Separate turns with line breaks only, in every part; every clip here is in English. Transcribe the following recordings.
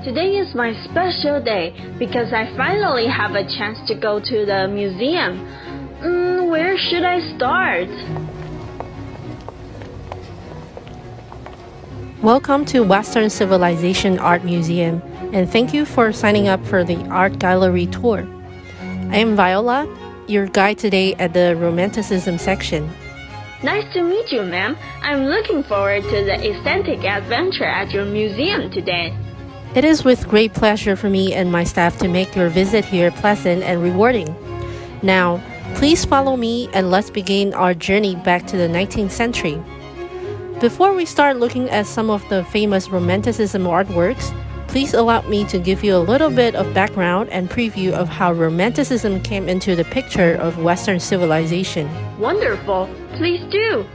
Today is my special day because I finally have a chance to go to the museum. Where should I start?
Welcome to Western Civilization Art Museum, and thank you for signing up for the art gallery tour. I am Viola, your guide today at the Romanticism section.
Nice to meet you, ma'am. I'm looking forward to the aesthetic adventure at your museum today.
It is with great pleasure for me and my staff to make your visit here pleasant and rewarding. Now, please follow me and let's begin our journey back to the 19th century. Before we start looking at some of the famous Romanticism artworks, please allow me to give you a little bit of background and preview of how Romanticism came into the picture of Western civilization.
Wonderful. Please do.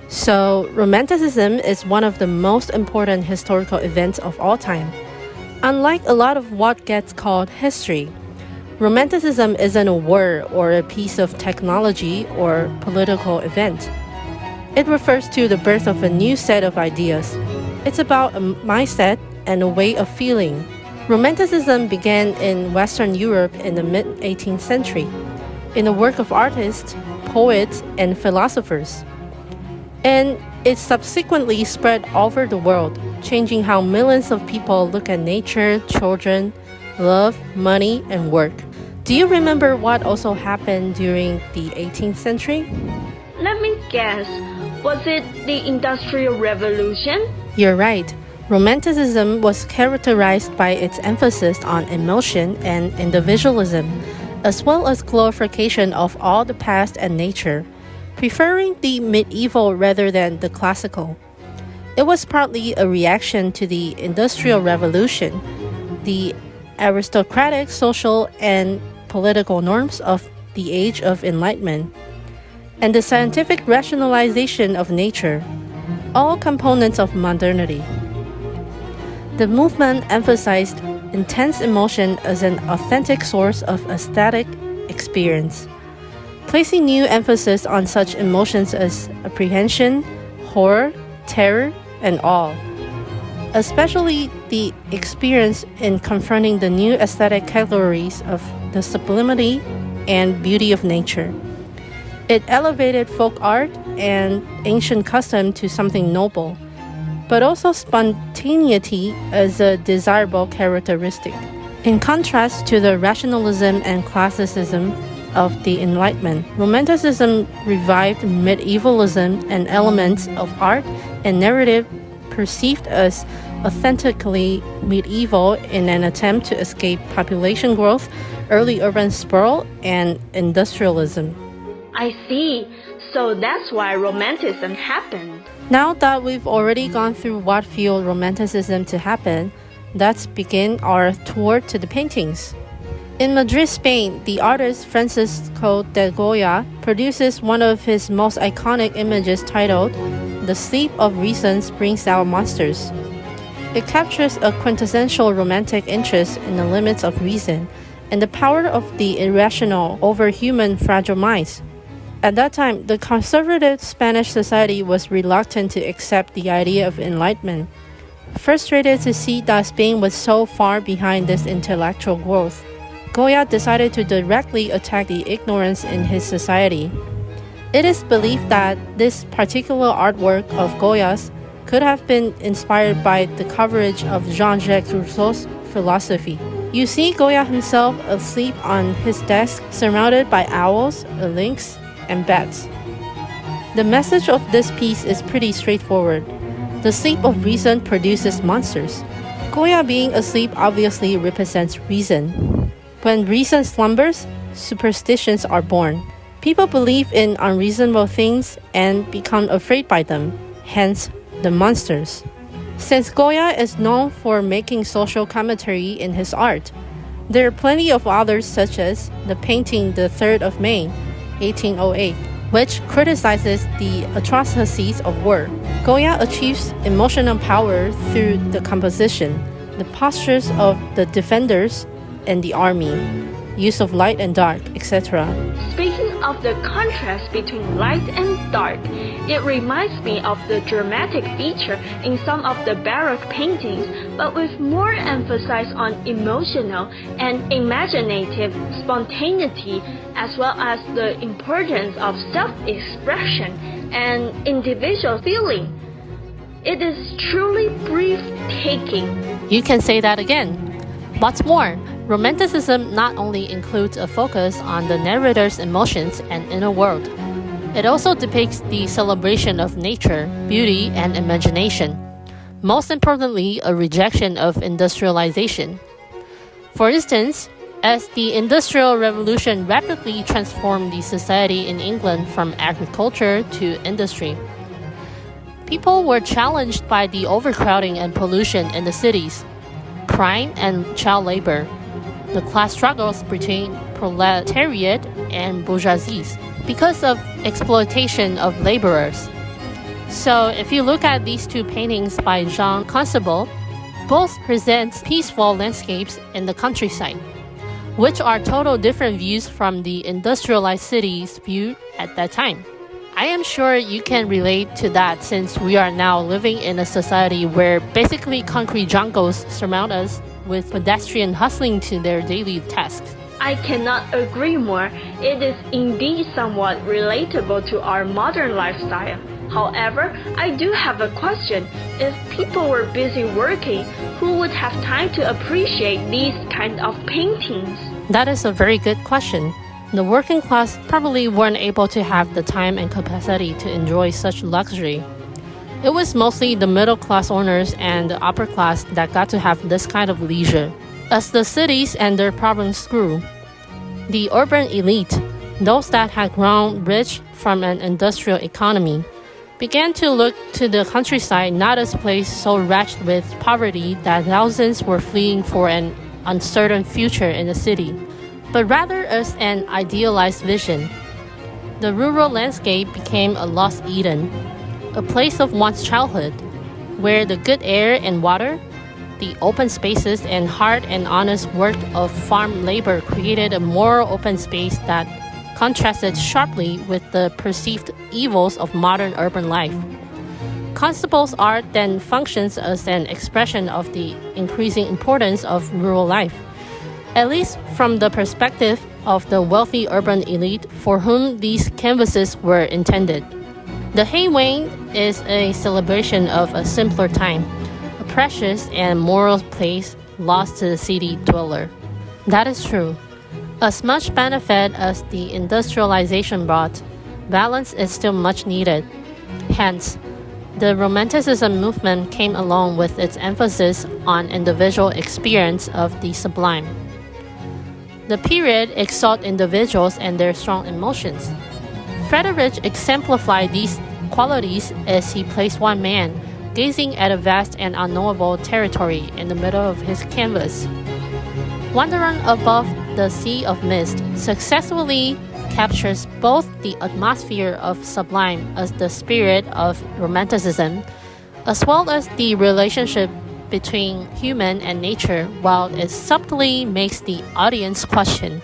So, Romanticism is one of the most important historical events of all time. Unlike a lot of what gets called history, Romanticism isn't a word or a piece of technology or political event. It refers to the birth of a new set of ideas. It's about a mindset and a way of feeling. Romanticism began in Western Europe in the mid-18th century, in the work of artists, poets, and philosophers. And it subsequently spread over the world, changing how millions of people look at nature, children, love, money, and work. Do you remember what also happened during the 18th century?
Let me guess. Was it the Industrial Revolution?
You're right. Romanticism was characterized by its emphasis on emotion and individualism, as well as glorification of all the past and nature, preferring the medieval rather than the classical. It was partly a reaction to the Industrial Revolution, the aristocratic social and political norms of the Age of Enlightenment, and the scientific rationalization of nature, all components of modernity. The movement emphasized intense emotion as an authentic source of aesthetic experience, placing new emphasis on such emotions as apprehension, horror, terror, and awe, especially the experience in confronting the new aesthetic categories of the sublimity and beauty of nature. It elevated folk art and ancient custom to something noble, but also spontaneity as a desirable characteristic. In contrast to the rationalism and classicism of the Enlightenment, Romanticism revived medievalism and elements of art and narrative perceived as authentically medieval in an attempt to escape population growth, early urban sprawl, and industrialism.
I see. So that's why Romanticism happened.
Now that we've already gone through what fueled Romanticism to happen, let's begin our tour to the paintings. In Madrid, Spain, the artist Francisco de Goya produces one of his most iconic images titled "The Sleep of Reason Brings Out Monsters." It captures a quintessential romantic interest in the limits of reason and the power of the irrational over human fragile minds. At that time, the conservative Spanish society was reluctant to accept the idea of enlightenment, frustrated to see that Spain was so far behind this intellectual growth. Goya decided to directly attack the ignorance in his society. It is believed that this particular artwork of Goya's could have been inspired by the coverage of Jean-Jacques Rousseau's philosophy. You see Goya himself asleep on his desk, surrounded by owls, a lynx, and bats. The message of this piece is pretty straightforward. The sleep of reason produces monsters. Goya being asleep obviously represents reason. When reason slumbers, superstitions are born. People believe in unreasonable things and become afraid by them, hence the monsters. Since Goya is known for making social commentary in his art, there are plenty of others such as the painting The 3rd of May, 1808, which criticizes the atrocities of war. Goya achieves emotional power through the composition, the postures of the defenders, and the army. use of light and dark, etc.
Speaking of the contrast between light and dark, it reminds me of the dramatic feature in some of the Baroque paintings, but with more emphasis on emotional and imaginative spontaneity, as well as the importance of self-expression and individual feeling. It is truly breathtaking.
You can say that again. What's more, Romanticism not only includes a focus on the narrator's emotions and inner world, it also depicts the celebration of nature, beauty, and imagination. Most importantly, a rejection of industrialization. For instance, as the Industrial Revolution rapidly transformed the society in England from agriculture to industry, people were challenged by the overcrowding and pollution in the cities, crime and child labor, the class struggles between proletariat and bourgeoisie because of exploitation of laborers. So if you look at these two paintings by Jean Constable, both present peaceful landscapes in the countryside, which are total different views from the industrialized city's view at that time. I am sure you can relate to that since we are now living in a society where basically concrete jungles surround us with pedestrians hustling to their daily tasks.
I cannot agree more. It is indeed somewhat relatable to our modern lifestyle. However, I do have a question. If people were busy working, who would have time to appreciate these kind of paintings?
That is a very good question. The working class probably weren't able to have the time and capacity to enjoy such luxury. It was mostly the middle class owners and the upper class that got to have this kind of leisure. As the cities and their province grew, the urban elite, those that had grown rich from an industrial economy, began to look to the countryside not as a place so wretched with poverty that thousands were fleeing for an uncertain future in the city, but rather as an idealized vision. The rural landscape became a lost Eden, a place of one's childhood, where the good air and water, the open spaces and hard and honest work of farm labor created a moral open space that contrasted sharply with the perceived evils of modern urban life. Constable's art then functions as an expression of the increasing importance of rural life, at least from the perspective of the wealthy urban elite for whom these canvases were intended. The Hay Wain is a celebration of a simpler time, a precious and moral place lost to the city dweller. That is true. As much benefit as the industrialization brought, balance is still much needed. Hence, the Romanticism movement came along with its emphasis on individual experience of the sublime. The period exalted individuals and their strong emotions. Frederick exemplified these qualities as he placed one man, gazing at a vast and unknowable territory in the middle of his canvas. Wandering above the sea of mist successfully captures both the atmosphere of sublime as the spirit of Romanticism, as well as the relationship between human and nature, while it subtly makes the audience question,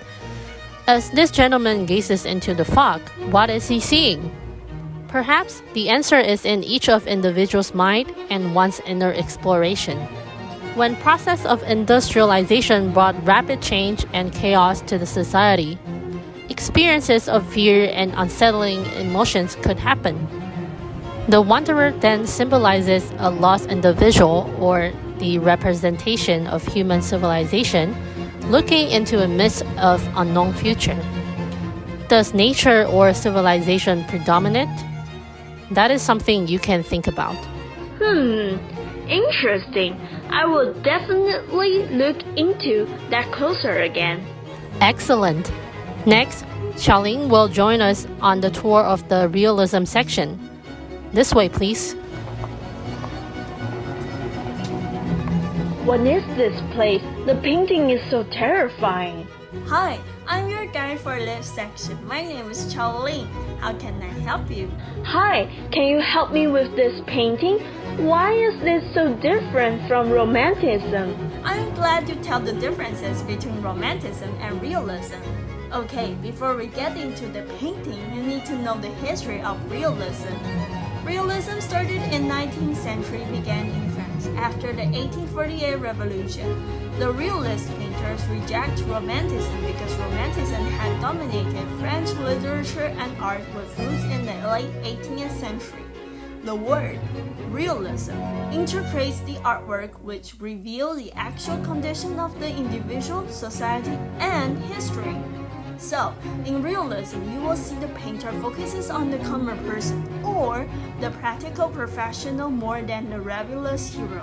as this gentleman gazes into the fog, what is he seeing? Perhaps the answer is in each of individual's mind and one's inner exploration. When process of industrialization brought rapid change and chaos to the society, experiences of fear and unsettling emotions could happen. The wanderer then symbolizes a lost individual or the representation of human civilization looking into a mist of unknown future. Does nature or civilization predominate? That is something you can think about.
Interesting. I will definitely look into that closer again.
Excellent. Next, Xiaoling will join us on the tour of the Realism section. This way, please.
What is this place? The painting is so terrifying.
Hi, I'm your guide for this section. My name is Ling. How can I help you?
Hi, can you help me with this painting? Why is this so different from Romanticism?
I'm glad you tell the differences between Romanticism and Realism. Okay, before we get into the painting, you need to know the history of Realism. Realism started in 19th century, began in France after the 1848 revolution. The realist painters reject Romanticism because Romanticism had dominated French literature and art with roots in the late 18th century. The word realism interprets the artwork which reveal the actual condition of the individual, society, and history. So, in realism, you will see the painter focuses on the common person or the practical professional more than the rebellious hero.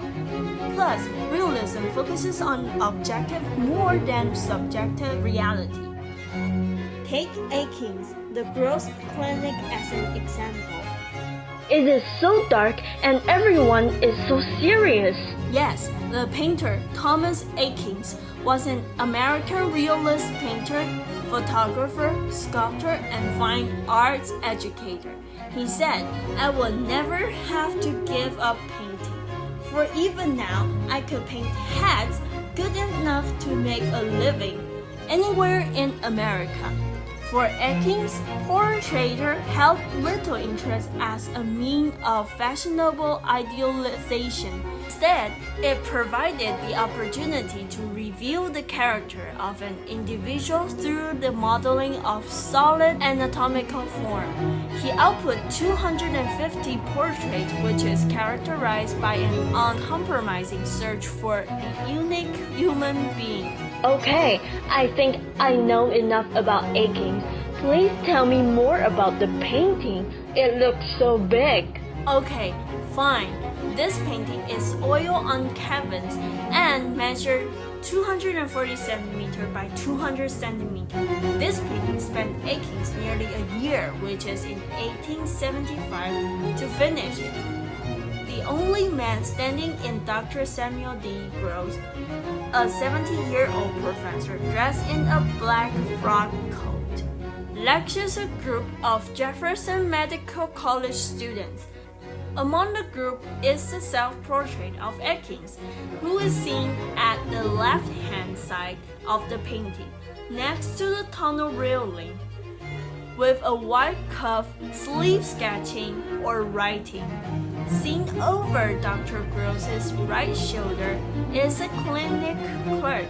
Plus, realism focuses on objective more than subjective reality. Take Aikens, the girls' clinic, as an example.
It is so dark and everyone is so serious.
Yes, the painter Thomas Aikens was an American realist painter, photographer, sculptor, and fine arts educator. He said, "I will never have to give up painting, for even now I could paint hats good enough to make a living anywhere in America." For Aikens, portraiture held little interest as a means of fashionable idealization. Instead, it provided the opportunity to reveal the character of an individual through the modeling of solid anatomical form. He output 250 portraits, which is characterized by an uncompromising search for a unique human being.
Okay, I think I know enough about Aikens. Please tell me more about the painting. It looks so big.
Okay, fine. This painting is oil on canvas and measured 240 cm by 200 cm. This painting spent Aikens nearly a year, which is in 1875, to finish it. The only man standing in Dr. Samuel D. Gross, a 70-year-old professor dressed in a black frock coat, lectures a group of Jefferson Medical College students. Among the group is the self-portrait of Aikens, who is seen at the left-hand side of the painting, next to the tunnel railing, with a white cuff sleeve sketching or writing. Seen over Dr. Gross's right shoulder is a clinic clerk,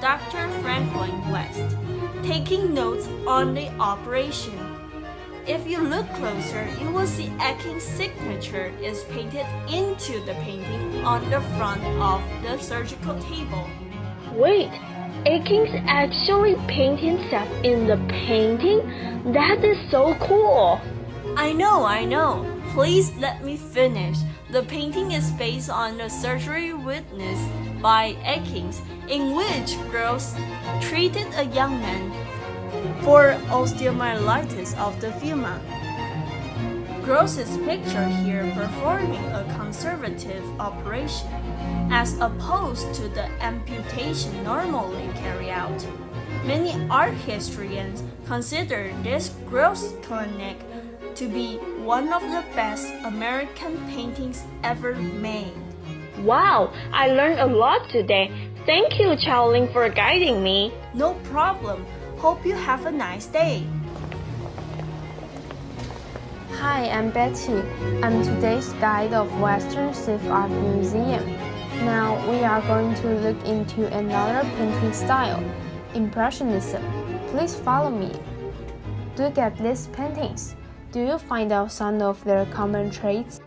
Dr. Franklin West, taking notes on the operation. If you look closer, you will see Aikens' signature is painted into the painting on the front of the surgical table.
Wait, Aikens actually painted himself in the painting? That is so cool.
I know. Please let me finish. The painting is based on the surgery witnessed by Aikens, in which Gross treated a young man for osteomyelitis of the femur. Gross's picture here performing a conservative operation, as opposed to the amputation normally carried out. Many art historians consider this Gross clinic to be one of the best American paintings ever made.
Wow, I learned a lot today. Thank you, Chowling, for guiding me.
No problem. Hope you have a nice day.
Hi, I'm Betty. I'm today's guide of Western Civ Art Museum. Now we are going to look into another painting style, Impressionism. Please follow me. Look at these paintings. Do you find out some of their common traits?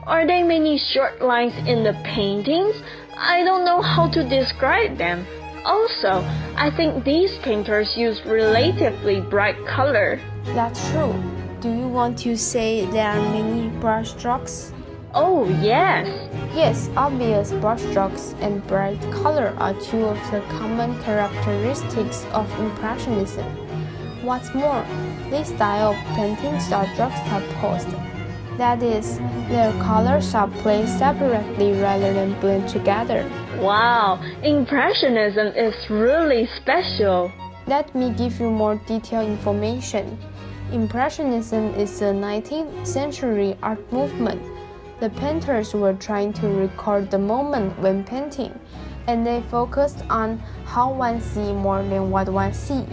Are there many short lines in the paintings? I don't know how to describe them. Also, I think these painters use relatively bright color.
That's true. Do you want to say there are many brushstrokes?
Oh, yes.
Yes, obvious brushstrokes and bright color are two of the common characteristics of Impressionism. What's more, this style of paintings are juxtaposed. That is, their colors are placed separately rather than blend together.
Wow, Impressionism is really special.
Let me give you more detailed information. Impressionism is a 19th century art movement. The painters were trying to record the moment when painting, and they focused on how one sees more than what one sees.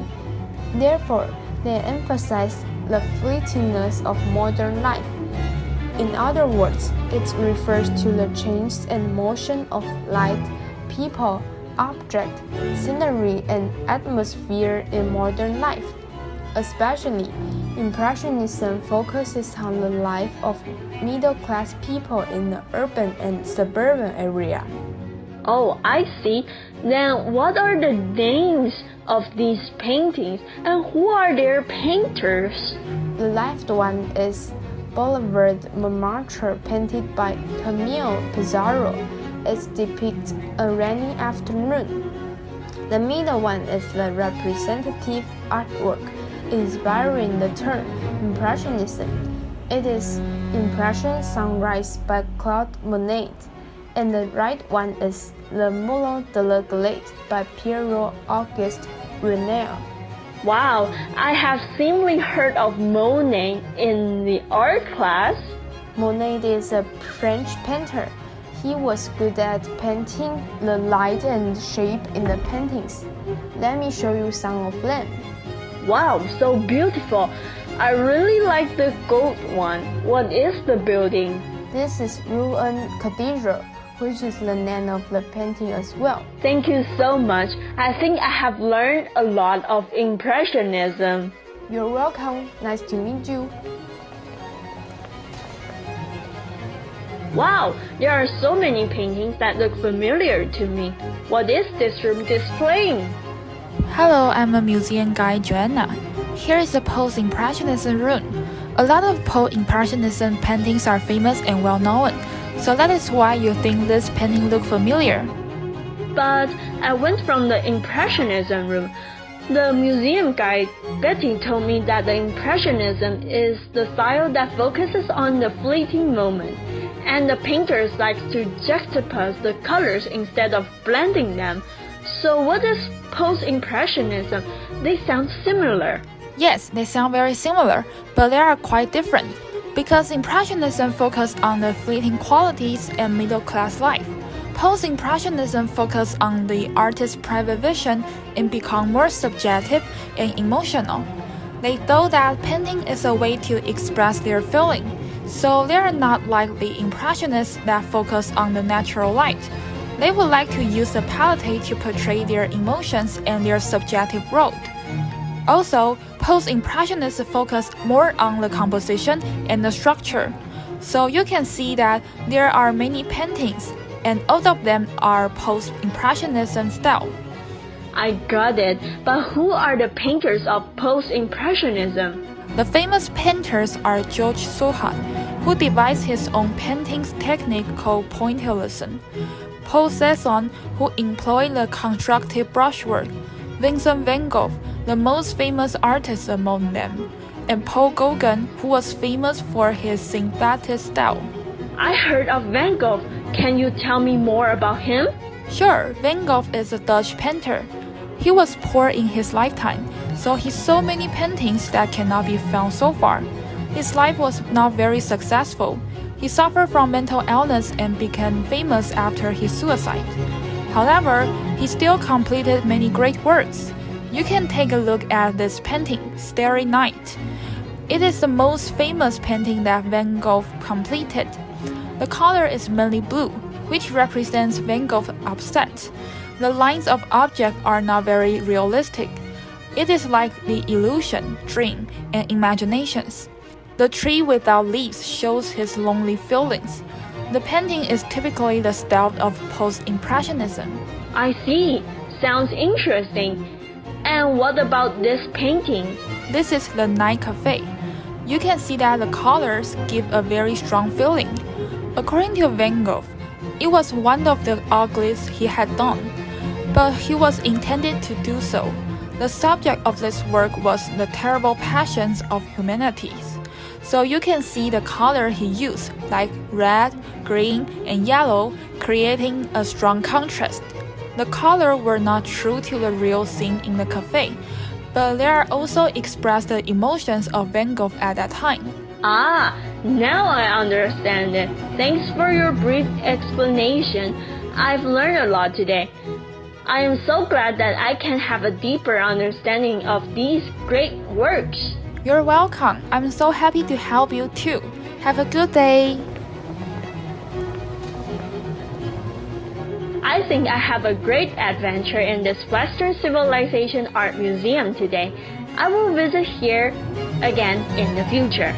Therefore, they emphasized the fleetingness of modern life. In other words, it refers to the change and motion of light, people, object, scenery, and atmosphere in modern life. Especially, Impressionism focuses on the life of middle-class people in the urban and suburban area.
Oh, I see. Then what are the names of these paintings and who are their painters?
The left one is Boulevard Montmartre, painted by Camille Pissarro. It depicts a rainy afternoon. The middle one is the representative artwork, inspiring the term Impressionism. It is Impression Sunrise by Claude Monet. And the right one is Le Moulin de la Galette by Pierre-Auguste Renoir.
Wow, I have simply heard of Monet in the art class.
Monet is a French painter. He was good at painting the light and shape in the paintings. Let me show you some of them.
Wow, so beautiful. I really like the gold one. What is the building?
This is Rouen Cathedral, which is the name of the painting as well.
Thank you so much. I think I have learned a lot of Impressionism.
You're welcome. Nice to meet you.
Wow, there are so many paintings that look familiar to me. What is this room displaying?
Hello, I'm a museum guide, Joanna. Here is the Post-impressionism room. A lot of Post-impressionism paintings are famous and well-known, so that is why you think this painting looks familiar.
But I went from the Impressionism room. The museum guide, Betty, told me that the Impressionism is the style that focuses on the fleeting moment, and the painters like to juxtapose the colors instead of blending them. So what is Post-impressionism? They sound similar.
Yes, they sound very similar, but they are quite different, because Impressionism focused on the fleeting qualities and middle-class life. Post-impressionism focused on the artist's private vision and become more subjective and emotional. They thought that painting is a way to express their feeling, so they are not like the Impressionists that focus on the natural light. They would like to use the palette to portray their emotions and their subjective world. Also, Post-impressionists focus more on the composition and the structure. So you can see that there are many paintings, and all of them are Post-impressionism style.
I got it, but who are the painters of Post-impressionism?
The famous painters are George Seurat, who devised his own paintings technique called pointillism, Paul Cézanne, who employed the constructive brushwork, Vincent van Gogh, the most famous artist among them, and Paul Gauguin, who was famous for his synthetic style.
I heard of Van Gogh. Can you tell me more about him?
Sure, Van Gogh is a Dutch painter. He was poor in his lifetime, so he saw many paintings that cannot be found so far. His life was not very successful. He suffered from mental illness and became famous after his suicide. However, he still completed many great works. You can take a look at this painting, Starry Night. It is the most famous painting that Van Gogh completed. The color is mainly blue, which represents Van Gogh's upset. The lines of objects are not very realistic. It is like the illusion, dream, and imaginations. The tree without leaves shows his lonely feelings. The painting is typically the style of Post-impressionism.
I see. Sounds interesting. And what about this painting?
This is the Night Cafe. You can see that the colors give a very strong feeling. According to Van Gogh, it was one of the ugliest he had done, but he was intended to do so. The subject of this work was the terrible passions of humanity. So you can see the color he used, like red, green, and yellow, creating a strong contrast. The colors were not true to the real scene in the cafe, but they are also expressed the emotions of Van Gogh at that time.
Ah, Now I understand it. Thanks for your brief explanation. I've learned a lot today. I am so glad that I can have a deeper understanding of these great works.
You're welcome. I'm so happy to help you too. Have a good day.
I think I have a great adventure in this Western Civilization Art Museum today. I will visit here again in the future.